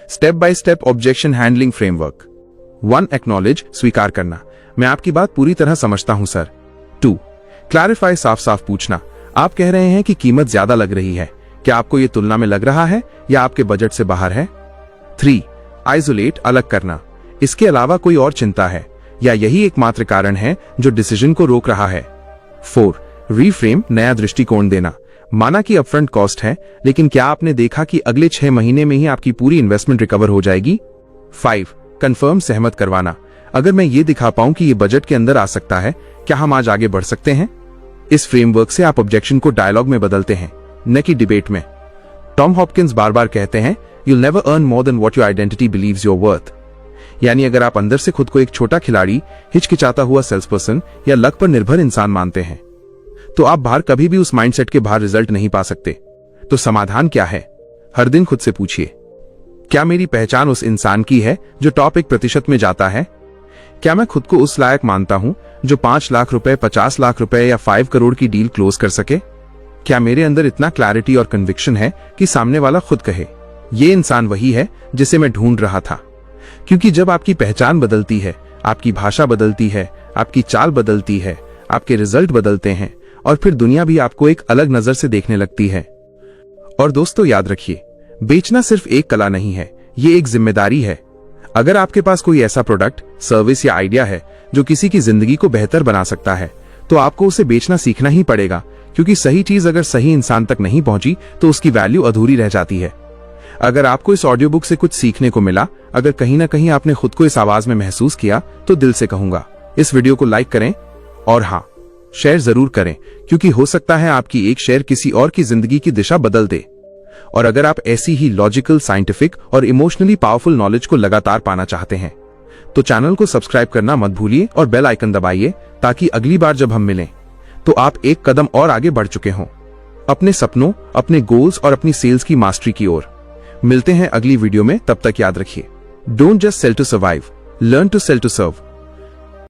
Step by step objection handling framework. 1. Acknowledge, स्वीकार करना, मैं आपकी बात पूरी तरह समझता हूं सर। 2. क्लैरिफाई, साफ साफ पूछना, आप कह रहे हैं कि कीमत ज्यादा लग रही है, क्या आपको यह तुलना में लग रहा है या आपके बजट से बाहर है? 3. आइसोलेट, अलग करना, इसके अलावा कोई और चिंता है या यही एकमात्र कारण है जो डिसीजन को रोक रहा है? 4. रीफ्रेम, नया दृष्टिकोण देना, माना कि अपफ्रंट कॉस्ट है, लेकिन क्या आपने देखा कि अगले 6 महीने में ही आपकी पूरी इन्वेस्टमेंट रिकवर हो जाएगी? 5. कंफर्म, सहमत करवाना, अगर मैं ये दिखा पाऊं कि ये बजट के अंदर आ सकता है, क्या हम आज आगे बढ़ सकते हैं? इस फ्रेमवर्क से आप ऑब्जेक्शन को डायलॉग में बदलते हैं, न कि डिबेट में। टॉम हॉपकिंस बार बार कहते हैं, you'll never earn more than what your identity believes you're worth। यानी अगर आप अंदर से खुद को एक छोटा खिलाड़ी, हिचकिचाता हुआ सेल्स पर्सन या लक पर निर्भर इंसान मानते हैं तो आप बाहर कभी भी उस माइंडसेट के बाहर रिजल्ट नहीं पा सकते। तो समाधान क्या है? हर दिन खुद से पूछिए, क्या मेरी पहचान उस इंसान की है जो टॉप 1% में जाता है? क्या मैं खुद को उस लायक मानता हूं जो 5 लाख रुपए, 50 लाख रुपए या 5 करोड़ की डील क्लोज कर सके? क्या मेरे अंदर इतना क्लैरिटी और कन्विक्शन है कि सामने वाला खुद कहे, ये इंसान वही है जिसे मैं ढूंढ रहा था? क्योंकि जब आपकी पहचान बदलती है, आपकी भाषा बदलती है, आपकी चाल बदलती है, आपके रिजल्ट बदलते हैं और फिर दुनिया भी आपको एक अलग नजर से देखने लगती है। और दोस्तों याद रखिए, बेचना सिर्फ एक कला नहीं है, ये एक जिम्मेदारी है। अगर आपके पास कोई ऐसा प्रोडक्ट, सर्विस या आइडिया है जो किसी की जिंदगी को बेहतर बना सकता है, तो आपको उसे बेचना सीखना ही पड़ेगा, क्योंकि सही चीज अगर सही इंसान तक नहीं पहुंची तो उसकी वैल्यू अधूरी रह जाती है। अगर आपको इस ऑडियो बुक से कुछ सीखने को मिला, अगर कहीं ना कहीं आपने खुद को इस आवाज में महसूस किया, तो दिल से कहूंगा, इस वीडियो को लाइक करें, और हाँ, शेयर जरूर करें, क्योंकि हो सकता है आपकी एक शेयर किसी और की जिंदगी की दिशा बदल दे। और अगर आप ऐसी ही लॉजिकल, साइंटिफिक और इमोशनली पावरफुल नॉलेज को लगातार पाना चाहते हैं तो चैनल को सब्सक्राइब करना मत भूलिए और बेल आइकन दबाइए, ताकि अगली बार जब हम मिलें तो आप एक कदम और आगे बढ़ चुके हों अपने सपनों, अपने गोल्स और अपनी सेल्स की मास्टरी की ओर। मिलते हैं अगली वीडियो में, तब तक याद रखिए, don't just sell to survive, learn to sell to serve.